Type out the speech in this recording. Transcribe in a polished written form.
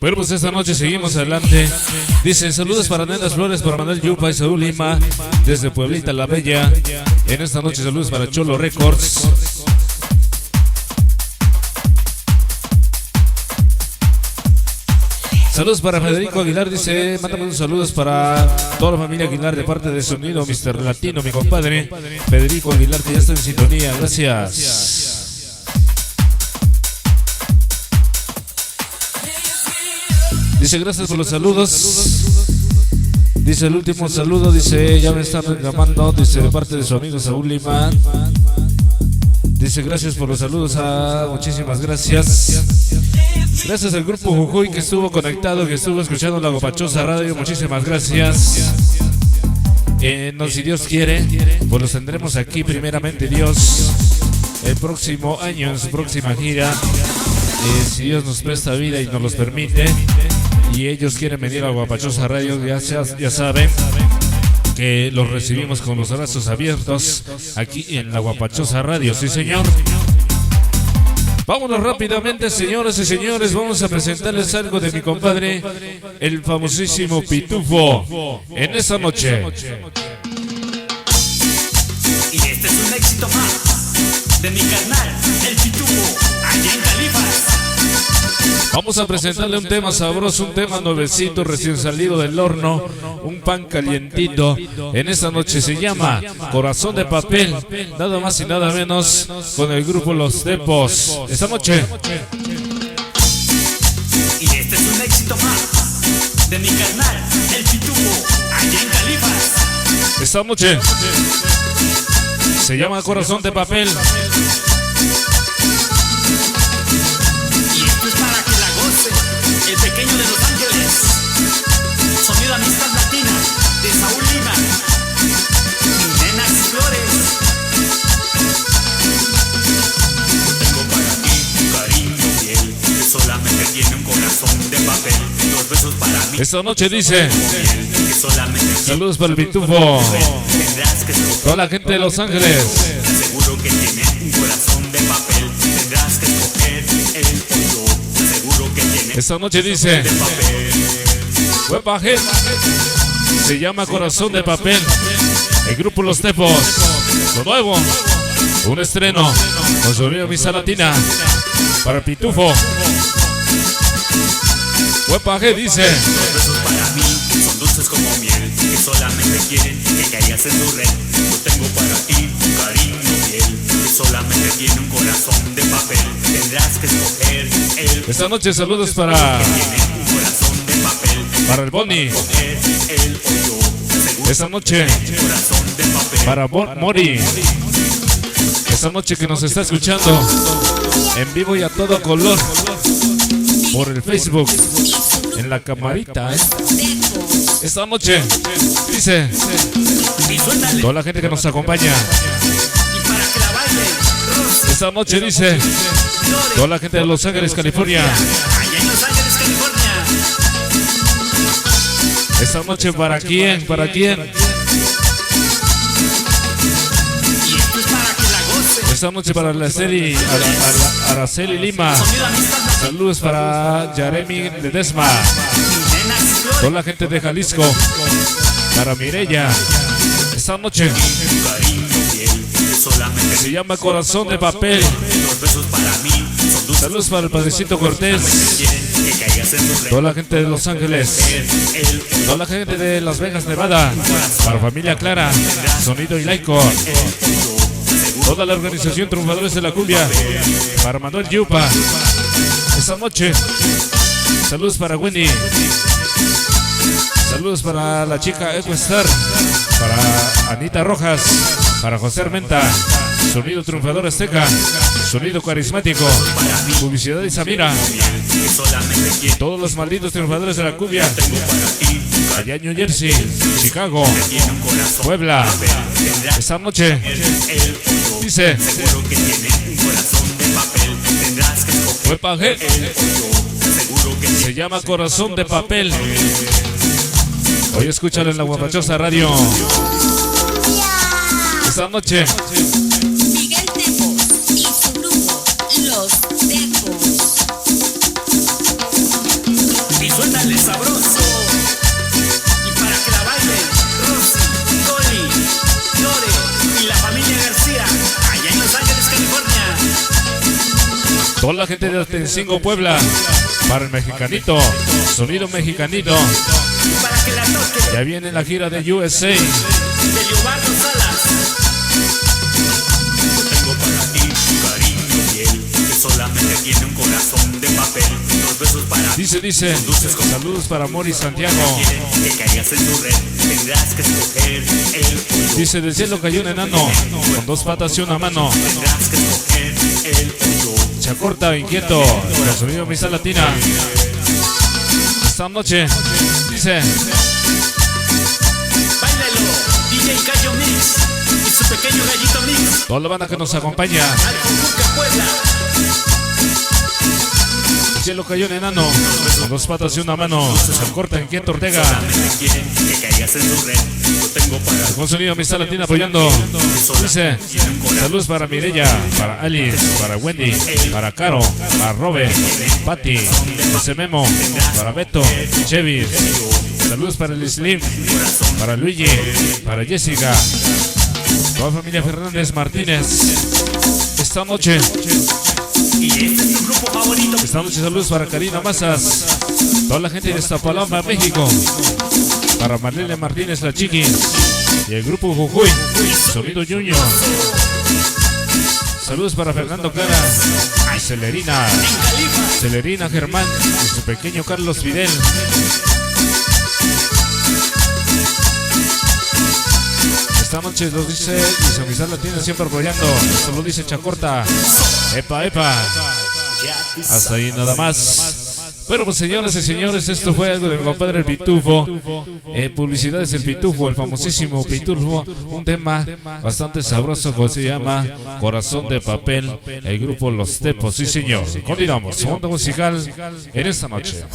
Bueno, pues esta noche seguimos adelante. Dice, saludos para Nenas Flores, para Manuel Yupa y Saúl Lima, desde Pueblita La Bella. En esta noche saludos para Cholo Records. Saludos para Federico Aguilar, dice, mándame unos saludos para toda la familia Aguilar de parte de Sonido Mr. Latino, mi compadre Federico Aguilar, que ya está en sintonía. Gracias. Dice, gracias por los saludos. Dice, el último saludo, dice, ya me están reclamando, dice, de parte de su amigo Saúl Lima. Dice, gracias por los saludos, muchísimas gracias. Gracias al grupo Jujuy que estuvo conectado, que estuvo escuchando la Guapachosa Radio, muchísimas gracias. No, si Dios quiere, pues los tendremos aquí, primeramente Dios, el próximo año, en su próxima gira. Si Dios nos presta vida y nos los permite, y ellos quieren venir a Guapachosa Radio, ya saben que los recibimos con los brazos abiertos aquí en la Guapachosa Radio, sí señor. Vámonos rápidamente, señoras y señores, vamos a presentarles algo de mi compadre, el famosísimo Pitufo, en esta noche. Y este es un éxito más de mi carnal, el Pitufo, allá en Califas. Vamos a presentarle un tema sabroso, un tema nuevecito, recién salido del horno, un pan calientito. En esta noche se llama Corazón de Papel, nada más y nada menos, con el grupo Los Tepos. Esta noche. Y este es un éxito más de mi carnal, el Pitufo, allá en Califas. Esta noche se llama Corazón de Papel. El pequeño de Los Ángeles, sonido amistad latina de Saúl Lima, Nenas Flores. Tengo para ti un cariño fiel que solamente tiene un corazón de papel. Los besos para mí. Esta noche dice, que solamente saludos para el Pitufo, toda la gente de Los Ángeles. Seguro que tiene un corazón de papel. Tendrás que escoger el tuyo. Seguro que tiene. Esta noche dice, Huepaje, se llama Corazón de Papel, el grupo Los Tepos, lo nuevo, un estreno con sonido misa latina para Pitufo. Huepaje dice, los besos para mí son dulces como miel, que solamente quieren que caigas en su red. Yo tengo para ti un cariño fiel, que solamente tiene un corazón de papel. Tendrás que escoger el. Esta noche saludos para el Bonnie. Esta noche para Mori. Esta noche que nos está escuchando en vivo y a todo color por el Facebook, en la camarita, Esta noche dice toda la gente que nos acompaña. Esta noche dice toda la gente de Los Ángeles, California. Esta noche para quién, para quién. Esta noche para Araceli Lima. Saludos para Jeremy Ledesma. Toda la gente de Jalisco. Para Mireya. Esta noche se llama Corazón de Papel. Saludos para el Padrecito Cortés. Toda la gente de Los Ángeles. Toda la gente de Las Vegas, Nevada. Para familia Clara. Sonido y Laico. Toda la organización Triunfadores de la Cumbia. Para Manuel Yupa. Esta noche. Saludos para Wendy. Saludos para la chica Equestar. Para Anita Rojas. Para José Armenta. Sonido Triunfador Azteca. Sonido carismático. Publicidad Isamira. Todos los malditos triunfadores de la cumbia. Allá en New Jersey, Chicago, Puebla. Esta noche dice Huepaje, se llama Corazón de Papel. Hoy escúchalo en la Guapachosa Radio. Esta noche Miguel Tepos y su grupo Los Tepos. la gente de Atencingo, Puebla. Para el mexicanito, sonido mexicanito. Para que la toque. Ya viene la gira de USA. De Giovanni Salas. Yo tengo para ti cariño fiel, que solamente tiene un corazón de papel. Los besos para ti. Dice, saludos para Mori Santiago. Que caigas en tu red, tendrás que escoger el tuyo. Dice, del cielo cayó un enano, con dos patas y una mano. Tendrás que escoger el tuyo. Chacorta, inquieto, con sonido misa latina. Esta noche, dice, Báilalo, DJ Cayo Mix y su pequeño gallito mix. toda la banda que nos acompaña. Al Conjunto Puebla. Del cielo cayó un enano, con dos patas y una mano. Chacorta, inquieto, Ortega. Solamente quieren que caigas en su red. Yo tengo para Con sonido misa latina apoyando. Dice, saludos para Mireya, para Alice, para Wendy, para Caro, para Robe, Patti, José Memo, para Beto, Chevy. Saludos para el Slim, para Luigi, para Jessica, toda familia Fernández Martínez. Esta noche, y este es tu grupo favorito. saludos para Karina Mazas, toda la gente de Iztapalapa, México. Para Marlene Martínez, la Chiqui, y el grupo Jujuy, sonido Ñuño. Saludos para Fernando Clara y Celerina Germán y su pequeño Carlos Fidel. Esta noche lo dice y Misa Latina siempre apoyando. Esto lo dice Chacorta. Epa, epa. Hasta ahí nada más. Bueno, pues señoras y señores, esto fue algo del compadre El Pitufo. Publicidades El Pitufo, el famosísimo Pitufo. Un tema bastante sabroso que se llama Corazón de Papel. El grupo Los Tepos, sí señor. Continuamos, mundo musical en esta noche.